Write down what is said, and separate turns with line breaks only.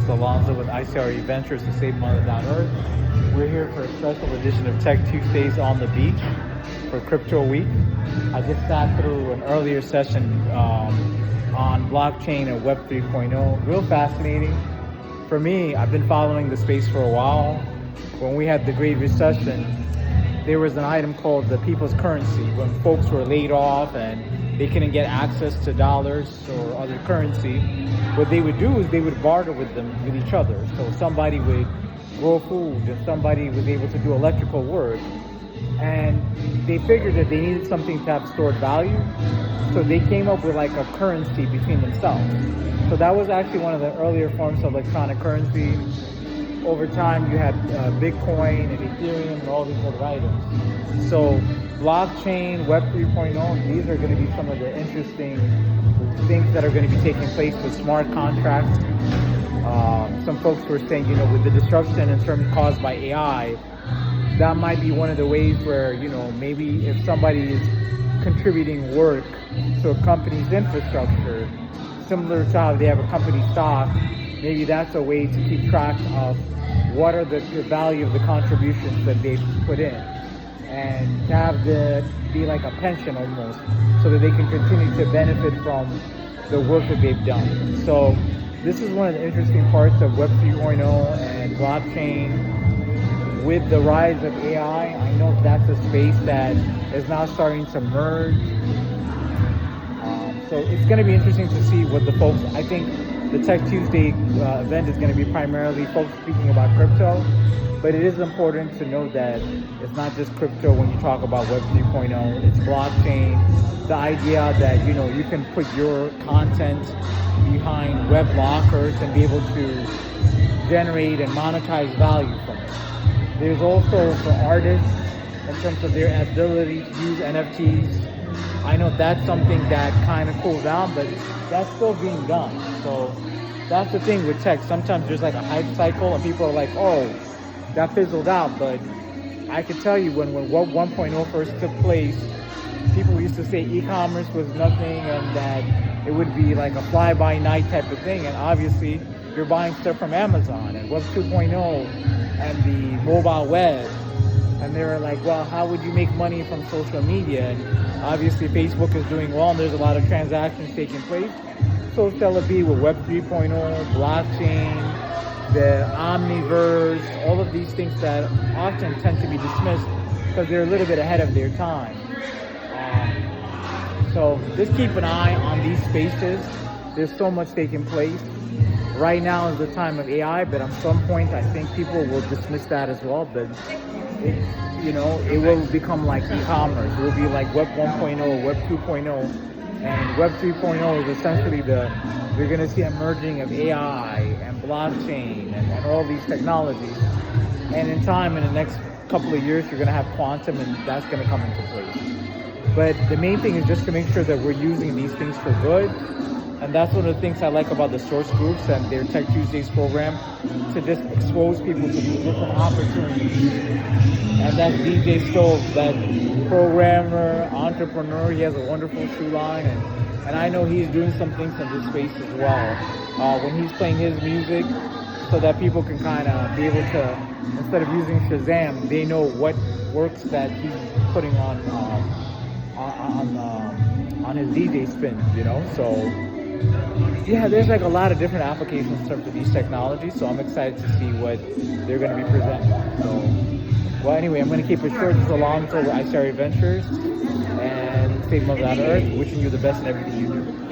Alonzo with ICRE Ventures to Save Mother Earth. We're here for a special edition of Tech Tuesdays on the beach for Crypto Week. I just sat through an earlier session on blockchain and Web 3.0. Real fascinating. For me, I've been following the space for a while. When we had the Great Recession, there was an item called the people's currency when folks were laid off and they couldn't get access to dollars or other currency. What they would do is they would barter with each other. So somebody would grow food and somebody was able to do electrical work. And they figured that they needed something to have stored value. So they came up with like a currency between themselves. So that was actually one of the earlier forms of electronic currency. Over time, you had Bitcoin and Ethereum and all these other items. So blockchain, Web 3.0, these are going to be some of the interesting things that are going to be taking place with smart contracts. Some folks were saying, with the disruption in terms caused by AI, that might be one of the ways where, maybe if somebody is contributing work to a company's infrastructure, similar to how they have a company stock, maybe that's a way to keep track of what are the value of the contributions that they've put in, and to have be like a pension almost, so that they can continue to benefit from the work that they've done. So this is one of the interesting parts of Web 3.0 and blockchain. With the rise of AI, I know that's a space that is now starting to merge. So it's going to be interesting to see what the folks, I think the Tech Tuesday event is going to be primarily folks speaking about crypto, but it is important to note that it's not just crypto when you talk about Web 3.0, it's blockchain, the idea that, you can put your content behind web lockers and be able to generate and monetize value from it. There's also for artists, in terms of their ability to use NFTs. I know that's something that kind of cools down, but that's still being done. So that's the thing with tech. Sometimes there's like a hype cycle and people are like, oh, that fizzled out. But I can tell you when Web 1.0 first took place, people used to say e-commerce was nothing and that it would be like a fly-by-night type of thing. And obviously you're buying stuff from Amazon and Web 2.0 and the mobile web. And they were like, well, how would you make money from social media? And obviously Facebook is doing well and there's a lot of transactions taking place. So shall it be with Web 3.0, blockchain, the Omniverse, all of these things that often tend to be dismissed because they're a little bit ahead of their time. So just keep an eye on these spaces. There's so much taking place. Right now is the time of AI, but at some point I think people will dismiss that as well. But it will become like e-commerce. It will be like Web 1.0, Web 2.0, and Web 3.0 is essentially you're going to see a merging of AI and blockchain and all these technologies. And in time, in the next couple of years, you're going to have quantum, and that's going to come into place. But the main thing is just to make sure that we're using these things for good. And that's one of the things I like about the source groups and their Tech Tuesdays program, to just expose people to these different opportunities. And that's DJ Stove, that programmer, entrepreneur. He has a wonderful shoe line, and I know he's doing some things in this space as well. When he's playing his music, so that people can kind of be able to, instead of using Shazam, they know what works that he's putting on his DJ spin, So yeah, there's like a lot of different applications in terms of these technologies, so I'm excited to see what they're going to be presenting. So, well, anyway, I'm going to keep it short. This is Alonzo with ICRE Ventures and Save Mother Earth, wishing you the best in everything you do.